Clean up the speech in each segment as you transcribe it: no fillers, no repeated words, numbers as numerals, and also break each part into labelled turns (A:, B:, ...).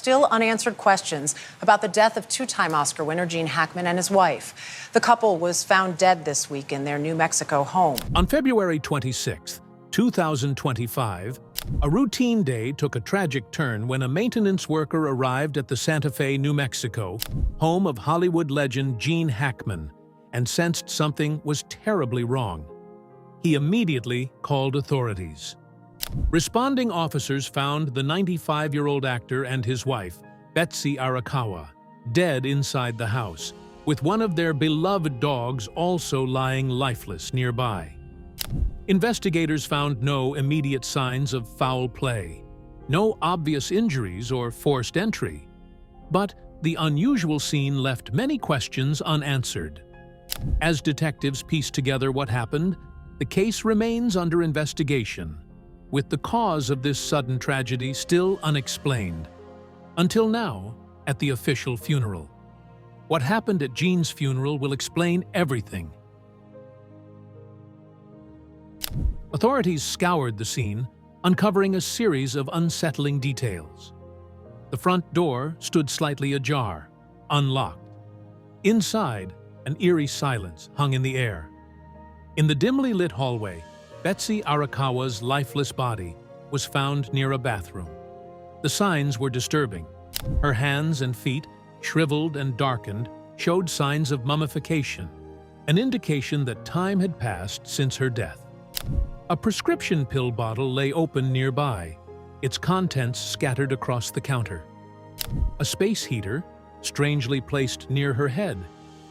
A: still unanswered questions about the death of two-time Oscar winner Gene Hackman and his wife. The couple was found dead this week in their New Mexico home.
B: On February 26, 2025, a routine day took a tragic turn when a maintenance worker arrived at the Santa Fe, New Mexico, home of Hollywood legend Gene Hackman, and sensed something was terribly wrong. He immediately called authorities. Responding officers found the 95-year-old actor and his wife, Betsy Arakawa, dead inside the house, with one of their beloved dogs also lying lifeless nearby. Investigators found no immediate signs of foul play, no obvious injuries or forced entry, but the unusual scene left many questions unanswered. As detectives piece together what happened, the case remains under investigation, with the cause of this sudden tragedy still unexplained. Until now, at the official funeral. What happened at Gene's funeral will explain everything. Authorities scoured the scene, uncovering a series of unsettling details. The front door stood slightly ajar, unlocked. Inside, an eerie silence hung in the air. In the dimly lit hallway, Betsy Arakawa's lifeless body was found near a bathroom. The signs were disturbing. Her hands and feet, shriveled and darkened, showed signs of mummification, an indication that time had passed since her death. A prescription pill bottle lay open nearby, its contents scattered across the counter. A space heater, strangely placed near her head,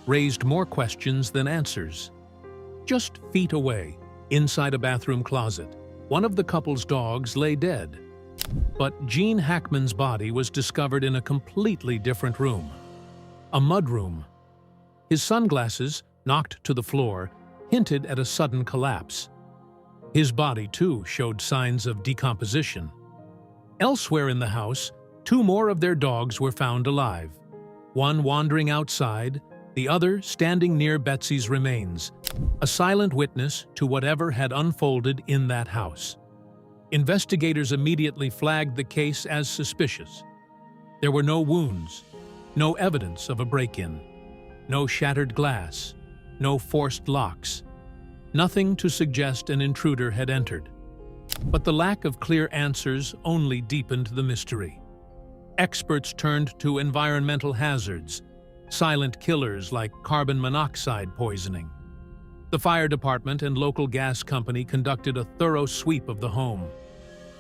B: raised more questions than answers. Just feet away, inside a bathroom closet, one of the couple's dogs lay dead. But Gene Hackman's body was discovered in a completely different room. A mudroom. His sunglasses, knocked to the floor, hinted at a sudden collapse. His body, too, showed signs of decomposition. Elsewhere in the house, two more of their dogs were found alive, one wandering outside, the other standing near Betsy's remains, a silent witness to whatever had unfolded in that house. Investigators immediately flagged the case as suspicious. There were no wounds, no evidence of a break-in, no shattered glass, no forced locks, nothing to suggest an intruder had entered. But the lack of clear answers only deepened the mystery. Experts turned to environmental hazards, silent killers like carbon monoxide poisoning. The fire department and local gas company conducted a thorough sweep of the home.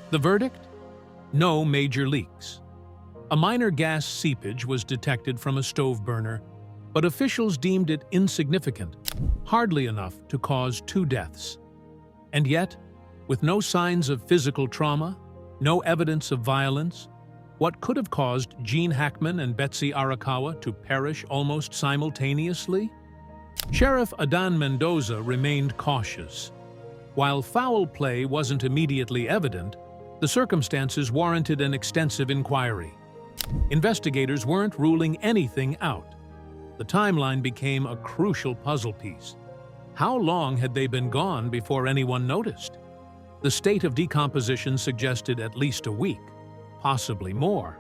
B: The verdict? No major leaks. A minor gas seepage was detected from a stove burner, but officials deemed it insignificant, hardly enough to cause two deaths. And yet, with no signs of physical trauma, no evidence of violence, what could have caused Gene Hackman and Betsy Arakawa to perish almost simultaneously? Sheriff Adan Mendoza remained cautious. While foul play wasn't immediately evident, the circumstances warranted an extensive inquiry. Investigators weren't ruling anything out. The timeline became a crucial puzzle piece. How long had they been gone before anyone noticed? The state of decomposition suggested at least a week, possibly more.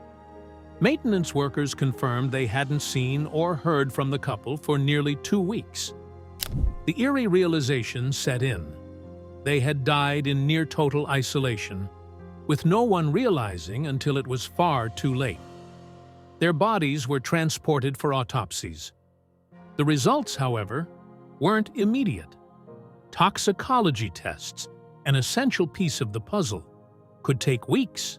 B: Maintenance workers confirmed they hadn't seen or heard from the couple for nearly 2 weeks. The eerie realization set in. They had died in near-total isolation, with no one realizing until it was far too late. Their bodies were transported for autopsies. The results, however, weren't immediate. Toxicology tests, an essential piece of the puzzle, could take weeks.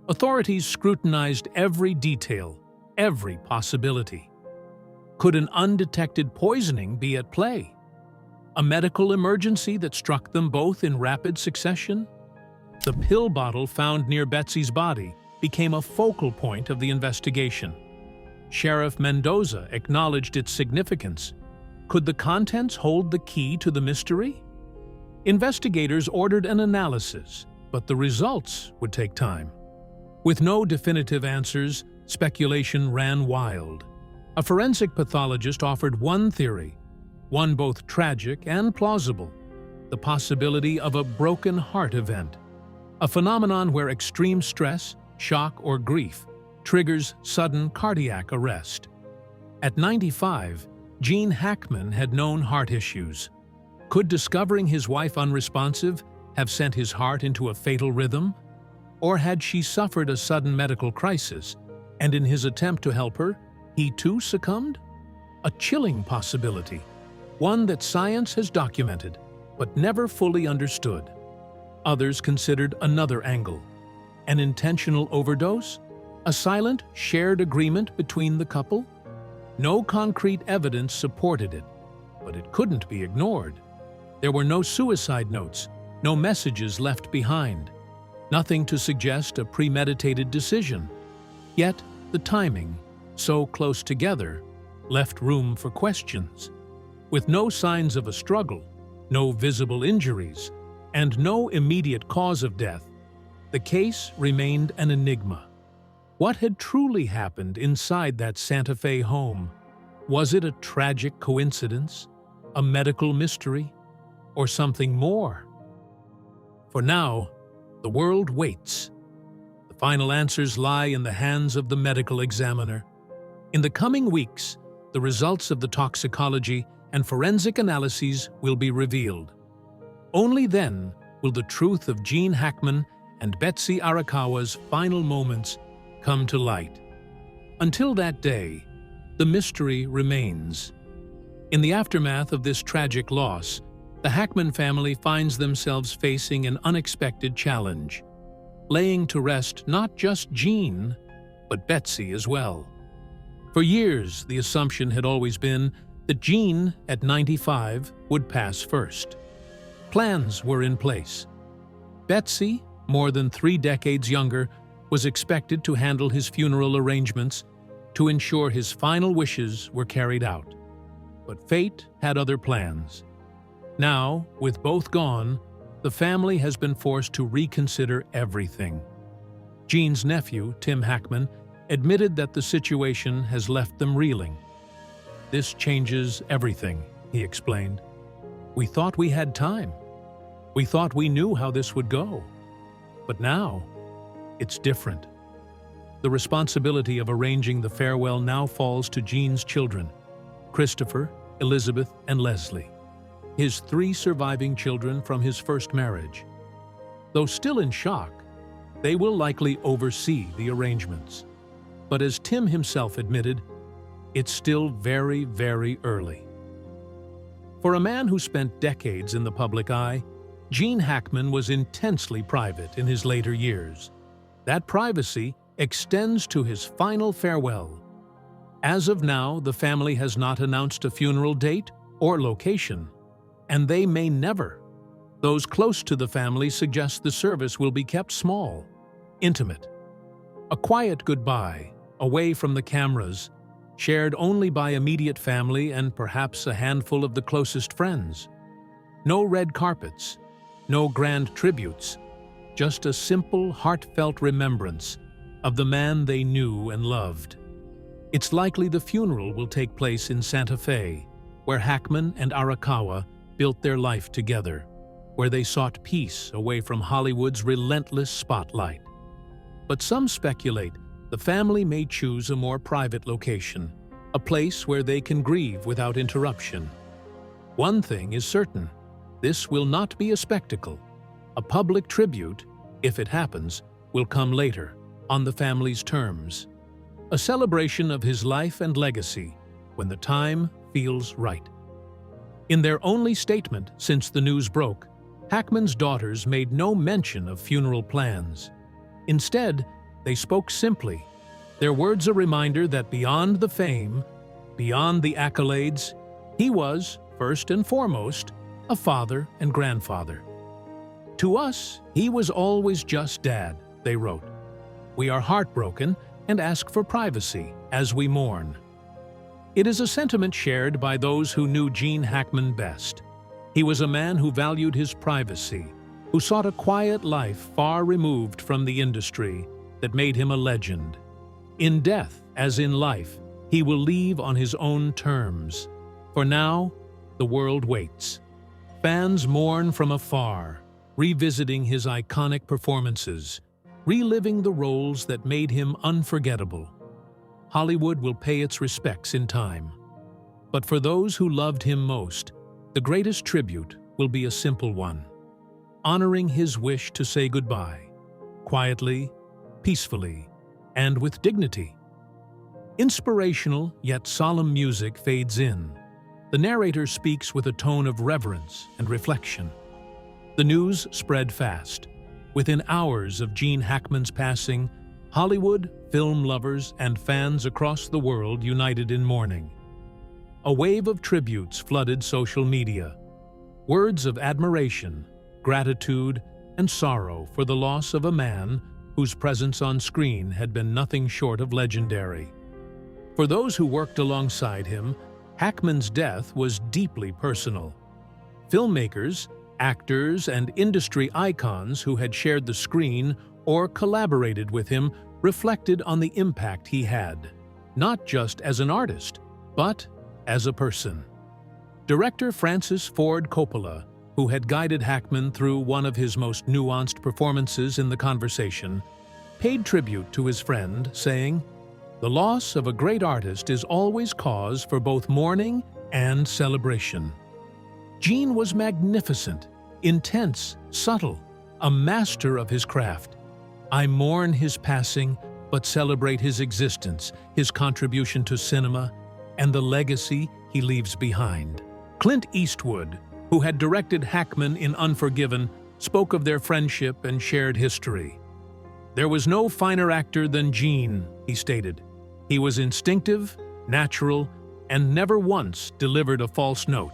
B: Authorities scrutinized every detail, every possibility. Could an undetected poisoning be at play? A medical emergency that struck them both in rapid succession? The pill bottle found near Betsy's body became a focal point of the investigation. Sheriff Mendoza acknowledged its significance. Could the contents hold the key to the mystery? Investigators ordered an analysis, but the results would take time. With no definitive answers, speculation ran wild. A forensic pathologist offered one theory, one both tragic and plausible: the possibility of a broken heart event, a phenomenon where extreme stress, shock, or grief triggers sudden cardiac arrest. At 95, Gene Hackman had known heart issues. Could discovering his wife unresponsive have sent his heart into a fatal rhythm? Or had she suffered a sudden medical crisis, and in his attempt to help her, he too succumbed? A chilling possibility, one that science has documented, but never fully understood. Others considered another angle: an intentional overdose? A silent, shared agreement between the couple? No concrete evidence supported it, but it couldn't be ignored. There were no suicide notes, no messages left behind, nothing to suggest a premeditated decision. Yet, the timing, so close together, left room for questions. With no signs of a struggle, no visible injuries, and no immediate cause of death, the case remained an enigma. What had truly happened inside that Santa Fe home? Was it a tragic coincidence, a medical mystery, or something more? For now, the world waits. The final answers lie in the hands of the medical examiner. In the coming weeks, the results of the toxicology and forensic analyses will be revealed. Only then will the truth of Gene Hackman and Betsy Arakawa's final moments come to light. Until that day, the mystery remains. In the aftermath of this tragic loss, the Hackman family finds themselves facing an unexpected challenge, laying to rest not just Gene, but Betsy as well. For years, the assumption had always been that Gene, at 95, would pass first. Plans were in place. Betsy, more than 3 decades younger, was expected to handle his funeral arrangements to ensure his final wishes were carried out. But fate had other plans. Now, with both gone, the family has been forced to reconsider everything. Gene's nephew, Tim Hackman, admitted that the situation has left them reeling. "This changes everything," he explained. "We thought we had time. We thought we knew how this would go. But now, it's different." The responsibility of arranging the farewell now falls to Gene's children, Christopher, Elizabeth, and Leslie, his 3 surviving children from his first marriage. Though still in shock, they will likely oversee the arrangements. But as Tim himself admitted, it's still very, very early. For a man who spent decades in the public eye, Gene Hackman was intensely private in his later years. That privacy extends to his final farewell. As of now, the family has not announced a funeral date or location, and they may never. Those close to the family suggest the service will be kept small, intimate. A quiet goodbye, away from the cameras, shared only by immediate family and perhaps a handful of the closest friends. No red carpets, no grand tributes, just a simple, heartfelt remembrance of the man they knew and loved. It's likely the funeral will take place in Santa Fe, where Hackman and Arakawa built their life together, where they sought peace away from Hollywood's relentless spotlight. But some speculate the family may choose a more private location, a place where they can grieve without interruption. One thing is certain: this will not be a spectacle. A public tribute, if it happens, will come later, on the family's terms. A celebration of his life and legacy, when the time feels right. In their only statement since the news broke, Hackman's daughters made no mention of funeral plans. Instead, they spoke simply, their words a reminder that beyond the fame, beyond the accolades, he was, first and foremost, a father and grandfather. "To us, he was always just Dad," they wrote. "We are heartbroken and ask for privacy as we mourn." It is a sentiment shared by those who knew Gene Hackman best. He was a man who valued his privacy, who sought a quiet life far removed from the industry that made him a legend. In death, as in life, he will leave on his own terms. For now, the world waits. Fans mourn from afar, revisiting his iconic performances, reliving the roles that made him unforgettable. Hollywood will pay its respects in time. But for those who loved him most, the greatest tribute will be a simple one, honoring his wish to say goodbye, quietly, peacefully, and with dignity. Inspirational yet solemn music fades in. The narrator speaks with a tone of reverence and reflection. The news spread fast. Within hours of Gene Hackman's passing, Hollywood, film lovers, and fans across the world united in mourning. A wave of tributes flooded social media. Words of admiration, gratitude, and sorrow for the loss of a man whose presence on screen had been nothing short of legendary. For those who worked alongside him, Hackman's death was deeply personal. Filmmakers, actors, and industry icons who had shared the screen or collaborated with him reflected on the impact he had, not just as an artist, but as a person. Director Francis Ford Coppola, who had guided Hackman through one of his most nuanced performances in The Conversation, paid tribute to his friend, saying, "The loss of a great artist is always cause for both mourning and celebration." Gene was magnificent, intense, subtle, a master of his craft. I mourn his passing, but celebrate his existence, his contribution to cinema, and the legacy he leaves behind. Clint Eastwood, who had directed Hackman in Unforgiven, spoke of their friendship and shared history. "There was no finer actor than Gene," he stated. "He was instinctive, natural, and never once delivered a false note.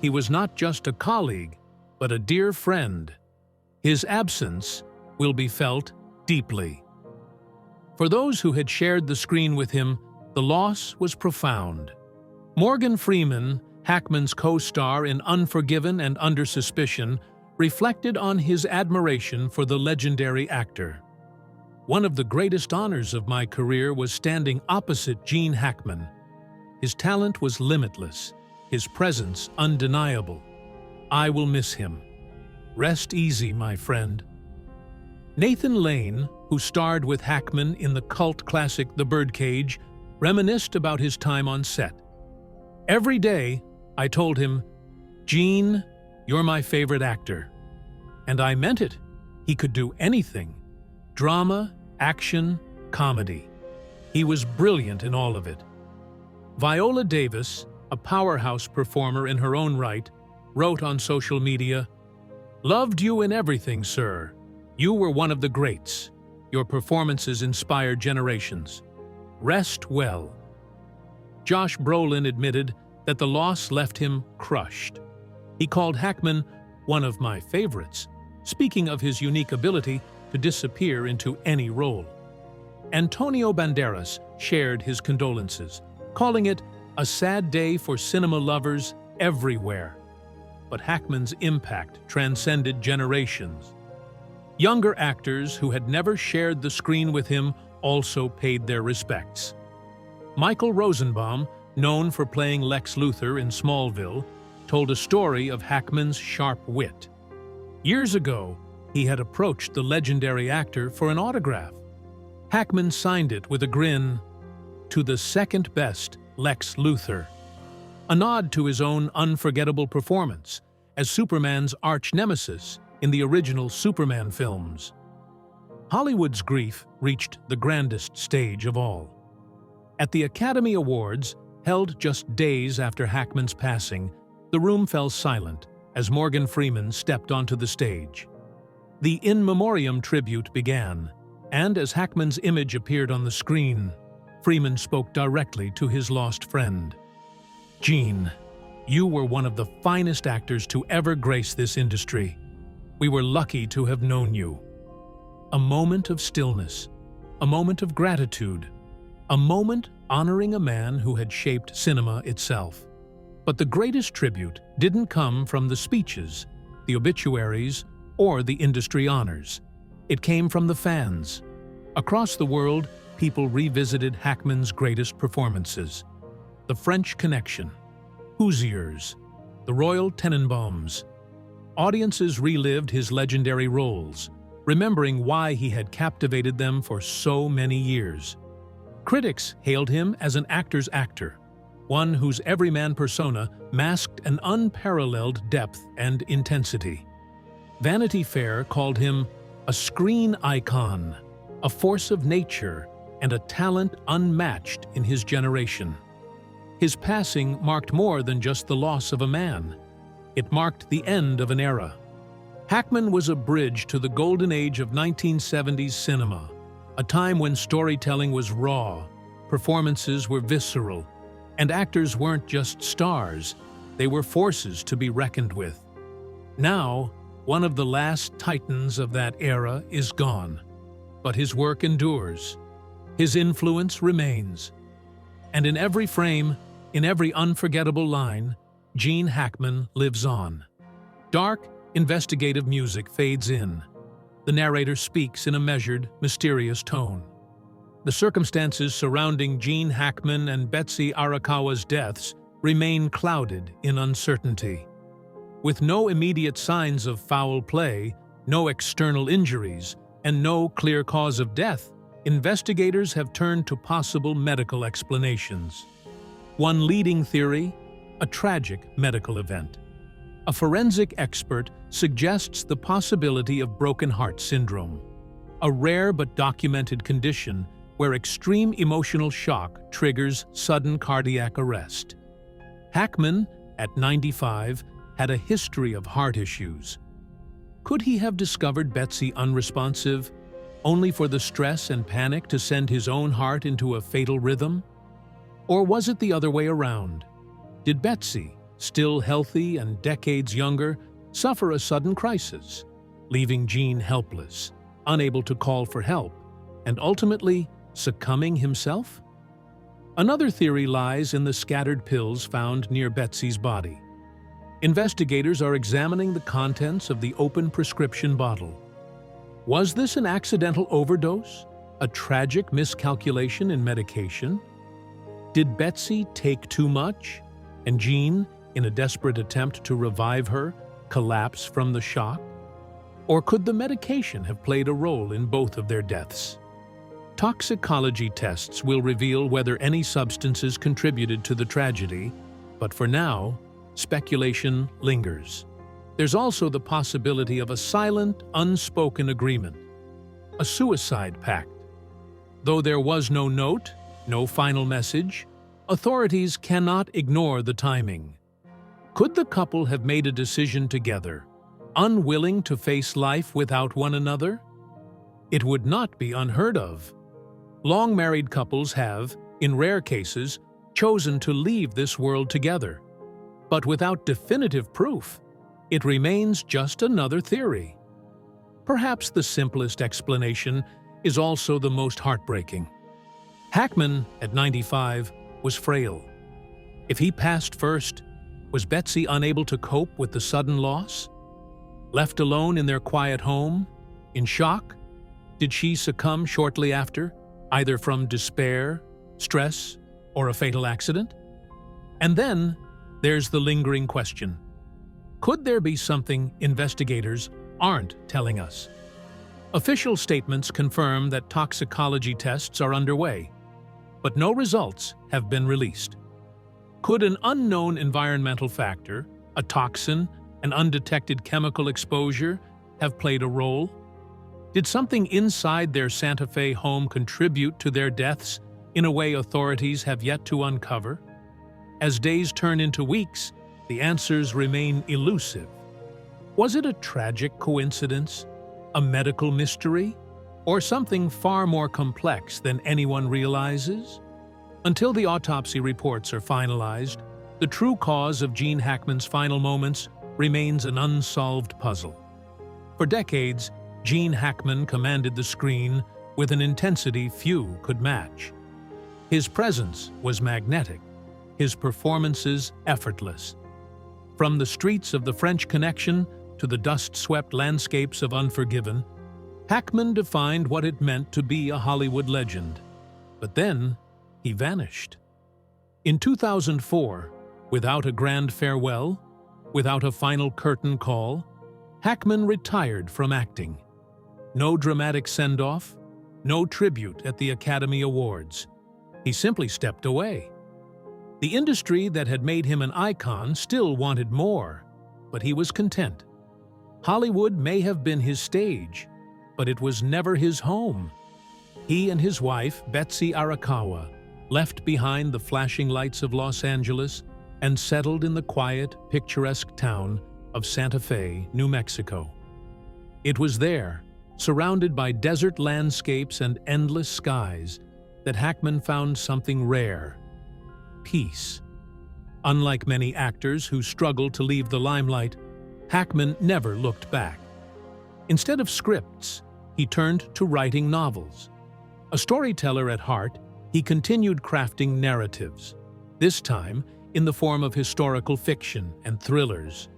B: He was not just a colleague, but a dear friend. His absence will be felt deeply." For those who had shared the screen with him, the loss was profound. Morgan Freeman, Hackman's co-star in Unforgiven and Under Suspicion, reflected on his admiration for the legendary actor. "One of the greatest honors of my career was standing opposite Gene Hackman. His talent was limitless, his presence undeniable. I will miss him. Rest easy, my friend." Nathan Lane, who starred with Hackman in the cult classic The Birdcage, reminisced about his time on set. "Every day, I told him, 'Gene, you're my favorite actor.' And I meant it. He could do anything. Drama, action, comedy. He was brilliant in all of it." Viola Davis, a powerhouse performer in her own right, wrote on social media, "Loved you in everything, sir. You were one of the greats. Your performances inspired generations. Rest well." Josh Brolin admitted that the loss left him crushed. He called Hackman one of my favorites, speaking of his unique ability to disappear into any role. Antonio Banderas shared his condolences, calling it a sad day for cinema lovers everywhere. But Hackman's impact transcended generations. Younger actors who had never shared the screen with him also paid their respects. Michael Rosenbaum, known for playing Lex Luthor in Smallville, told a story of Hackman's sharp wit. Years ago, he had approached the legendary actor for an autograph. Hackman signed it with a grin, "To the second best Lex Luthor," a nod to his own unforgettable performance as Superman's arch-nemesis in the original Superman films. Hollywood's grief reached the grandest stage of all. At the Academy Awards, held just days after Hackman's passing, the room fell silent as Morgan Freeman stepped onto the stage. The In Memoriam tribute began, and as Hackman's image appeared on the screen, Freeman spoke directly to his lost friend. "Gene, you were one of the finest actors to ever grace this industry. We were lucky to have known you." A moment of stillness, a moment of gratitude, a moment honoring a man who had shaped cinema itself. But the greatest tribute didn't come from the speeches, the obituaries, or the industry honors. It came from the fans. Across the world, people revisited Hackman's greatest performances. The French Connection, Hoosiers, the Royal Tenenbaums. Audiences relived his legendary roles, remembering why he had captivated them for so many years. Critics hailed him as an actor's actor, one whose everyman persona masked an unparalleled depth and intensity. Vanity Fair called him a screen icon, a force of nature, and a talent unmatched in his generation. His passing marked more than just the loss of a man. It marked the end of an era. Hackman was a bridge to the golden age of 1970s cinema, a time when storytelling was raw, performances were visceral, and actors weren't just stars, they were forces to be reckoned with. Now, one of the last titans of that era is gone, but his work endures. His influence remains. And in every frame, in every unforgettable line, Gene Hackman lives on. Dark, investigative music fades in. The narrator speaks in a measured, mysterious tone. The circumstances surrounding Gene Hackman and Betsy Arakawa's deaths remain clouded in uncertainty. With no immediate signs of foul play, no external injuries, and no clear cause of death, investigators have turned to possible medical explanations. One leading theory: a tragic medical event. A forensic expert suggests the possibility of broken heart syndrome, a rare but documented condition where extreme emotional shock triggers sudden cardiac arrest. Hackman, at 95, had a history of heart issues. Could he have discovered Betsy unresponsive, only for the stress and panic to send his own heart into a fatal rhythm? Or was it the other way around? Did Betsy, still healthy and decades younger, suffer a sudden crisis, leaving Gene helpless, unable to call for help, and ultimately succumbing himself? Another theory lies in the scattered pills found near Betsy's body. Investigators are examining the contents of the open prescription bottle. Was this an accidental overdose? A tragic miscalculation in medication? Did Betsy take too much, and Gene, in a desperate attempt to revive her, collapse from the shock? Or could the medication have played a role in both of their deaths? Toxicology tests will reveal whether any substances contributed to the tragedy, but for now, speculation lingers. There's also the possibility of a silent, unspoken agreement, a suicide pact. Though there was no note, no final message, authorities cannot ignore the timing. Could the couple have made a decision together, unwilling to face life without one another? It would not be unheard of. Long-married couples have, in rare cases, chosen to leave this world together. But without definitive proof, it remains just another theory. Perhaps the simplest explanation is also the most heartbreaking. Hackman, at 95, was frail. If he passed first, was Betsy unable to cope with the sudden loss? Left alone in their quiet home, in shock? Did she succumb shortly after, either from despair, stress, or a fatal accident? And then, there's the lingering question. Could there be something investigators aren't telling us? Official statements confirm that toxicology tests are underway, but no results have been released. Could an unknown environmental factor, a toxin, an undetected chemical exposure, have played a role? Did something inside their Santa Fe home contribute to their deaths in a way authorities have yet to uncover? As days turn into weeks, the answers remain elusive. Was it a tragic coincidence, a medical mystery, or something far more complex than anyone realizes? Until the autopsy reports are finalized, the true cause of Gene Hackman's final moments remains an unsolved puzzle. For decades, Gene Hackman commanded the screen with an intensity few could match. His presence was magnetic, his performances effortless. From the streets of the French Connection to the dust-swept landscapes of Unforgiven, Hackman defined what it meant to be a Hollywood legend. But then, he vanished. In 2004, without a grand farewell, without a final curtain call, Hackman retired from acting. no dramatic send-off, no tribute at the Academy Awards. He simply stepped away. The industry that had made him an icon still wanted more, but he was content. Hollywood may have been his stage, but it was never his home. He and his wife, Betsy Arakawa, left behind the flashing lights of Los Angeles and settled in the quiet, picturesque town of Santa Fe, New Mexico. It was there, surrounded by desert landscapes and endless skies, that Hackman found something rare: peace. Unlike many actors who struggled to leave the limelight, Hackman never looked back. Instead of scripts, he turned to writing novels. A storyteller at heart, he continued crafting narratives, this time in the form of historical fiction and thrillers.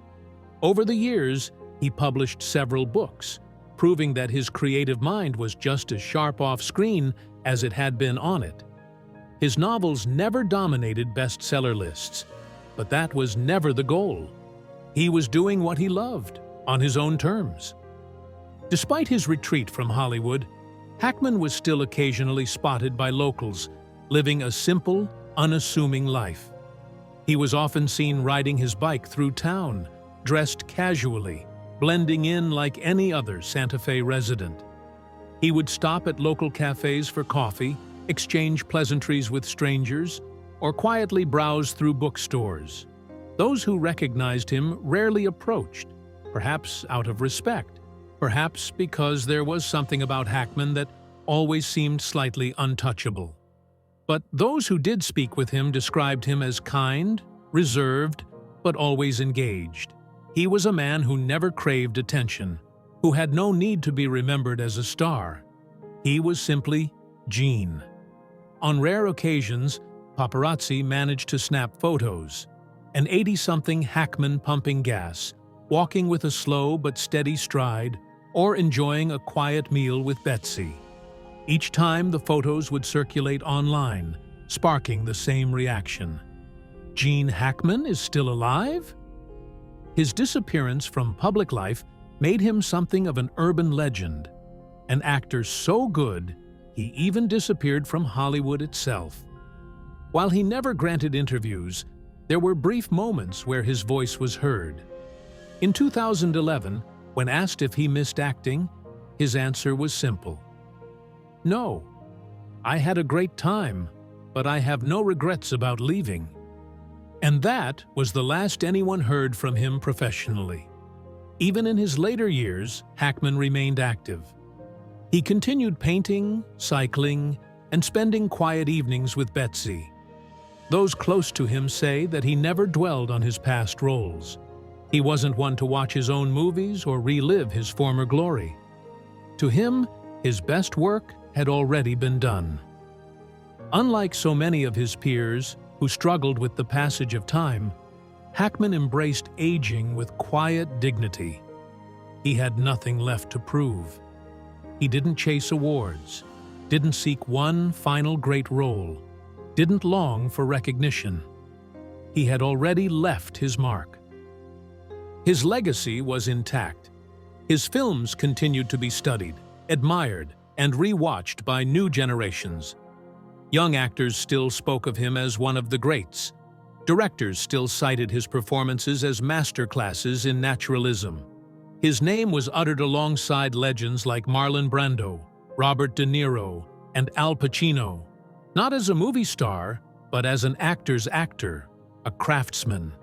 B: Over the years, he published several books, proving that his creative mind was just as sharp off-screen as it had been on it. His novels never dominated bestseller lists, but that was never the goal. He was doing what he loved, on his own terms. Despite his retreat from Hollywood, Hackman was still occasionally spotted by locals, living a simple, unassuming life. He was often seen riding his bike through town, dressed casually, blending in like any other Santa Fe resident. He would stop at local cafes for coffee, exchange pleasantries with strangers, or quietly browse through bookstores. Those who recognized him rarely approached, perhaps out of respect, perhaps because there was something about Hackman that always seemed slightly untouchable. But those who did speak with him described him as kind, reserved, but always engaged. He was a man who never craved attention, who had no need to be remembered as a star. He was simply Gene. On rare occasions, paparazzi managed to snap photos. An 80-something Hackman pumping gas, walking with a slow but steady stride, or enjoying a quiet meal with Betsy. Each time the photos would circulate online, sparking the same reaction. Gene Hackman is still alive? His disappearance from public life made him something of an urban legend, an actor so good he even disappeared from Hollywood itself. While he never granted interviews, there were brief moments where his voice was heard. In 2011, when asked if he missed acting, his answer was simple: "No. I had a great time, but I have no regrets about leaving." And that was the last anyone heard from him professionally. Even in his later years, Hackman remained active. He continued painting, cycling, and spending quiet evenings with Betsy. Those close to him say that he never dwelled on his past roles. He wasn't one to watch his own movies or relive his former glory. To him, his best work had already been done. Unlike so many of his peers who struggled with the passage of time, Hackman embraced aging with quiet dignity. He had nothing left to prove. He didn't chase awards, didn't seek one final great role, didn't long for recognition. He had already left his mark. His legacy was intact. His films continued to be studied, admired, and rewatched by new generations. Young actors still spoke of him as one of the greats. Directors still cited his performances as masterclasses in naturalism. His name was uttered alongside legends like Marlon Brando, Robert De Niro, and Al Pacino, not as a movie star, but as an actor's actor, a craftsman.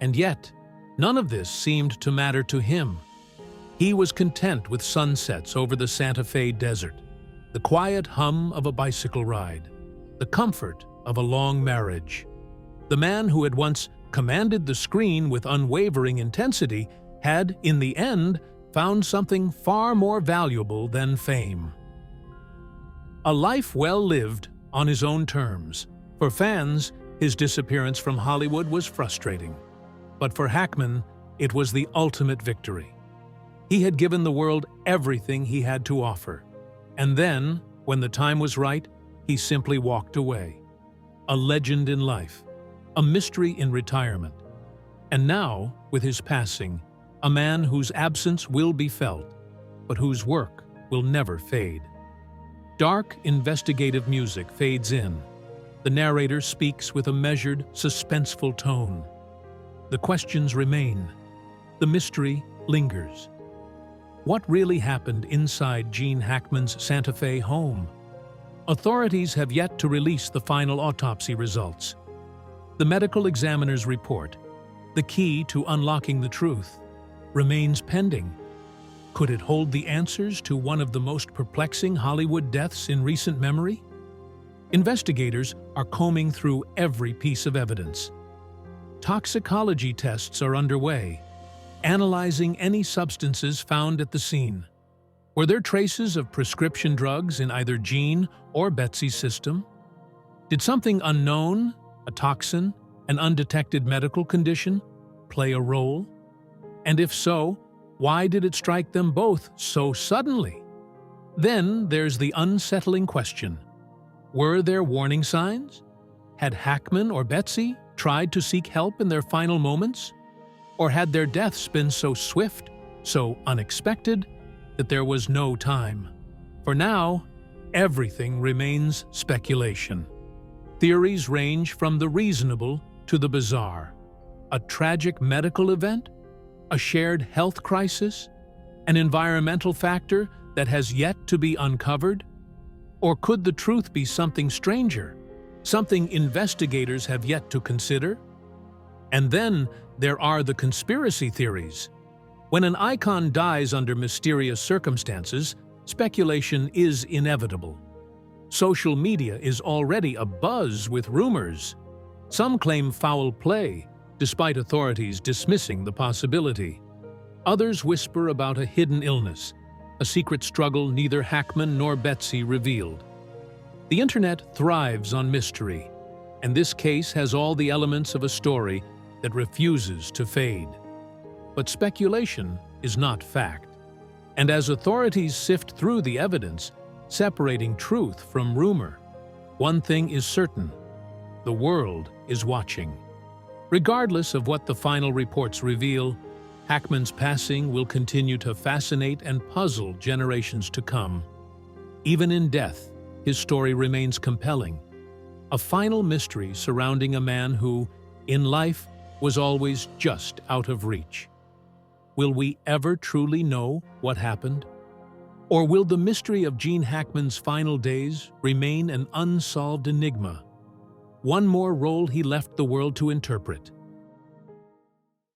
B: And yet, none of this seemed to matter to him. He was content with sunsets over the Santa Fe desert, the quiet hum of a bicycle ride, the comfort of a long marriage. The man who had once commanded the screen with unwavering intensity had, in the end, found something far more valuable than fame. A life well lived on his own terms. For fans, his disappearance from Hollywood was frustrating. But for Hackman, it was the ultimate victory. He had given the world everything he had to offer. And then, when the time was right, he simply walked away. A legend in life, a mystery in retirement. And now, with his passing, a man whose absence will be felt, but whose work will never fade. Dark, investigative music fades in. The narrator speaks with a measured, suspenseful tone. The questions remain. The mystery lingers. What really happened inside Gene Hackman's Santa Fe home? Authorities have yet to release the final autopsy results. The medical examiner's report, the key to unlocking the truth, remains pending. Could it hold the answers to one of the most perplexing Hollywood deaths in recent memory? Investigators are combing through every piece of evidence. Toxicology tests are underway, analyzing any substances found at the scene. Were there traces of prescription drugs in either Gene or Betsy's system? Did something unknown, a toxin, an undetected medical condition, play a role? And if so, why did it strike them both so suddenly? Then there's the unsettling question. Were there warning signs? Had Hackman or Betsy tried to seek help in their final moments? Or had their deaths been so swift, so unexpected, that there was no time? For now, everything remains speculation. Theories range from the reasonable to the bizarre. A tragic medical event? A shared health crisis? An environmental factor that has yet to be uncovered? Or could the truth be something stranger, something investigators have yet to consider? And then there are the conspiracy theories. When an icon dies under mysterious circumstances, speculation is inevitable. Social media is already abuzz with rumors. Some claim foul play, despite authorities dismissing the possibility. Others whisper about a hidden illness, a secret struggle neither Hackman nor Betsy revealed. The internet thrives on mystery, and this case has all the elements of a story that refuses to fade. But speculation is not fact. And as authorities sift through the evidence, separating truth from rumor, one thing is certain: the world is watching. Regardless of what the final reports reveal, Hackman's passing will continue to fascinate and puzzle generations to come. Even in death, his story remains compelling. A final mystery surrounding a man who, in life, was always just out of reach. Will we ever truly know what happened? Or will the mystery of Gene Hackman's final days remain an unsolved enigma? One more role he left the world to interpret.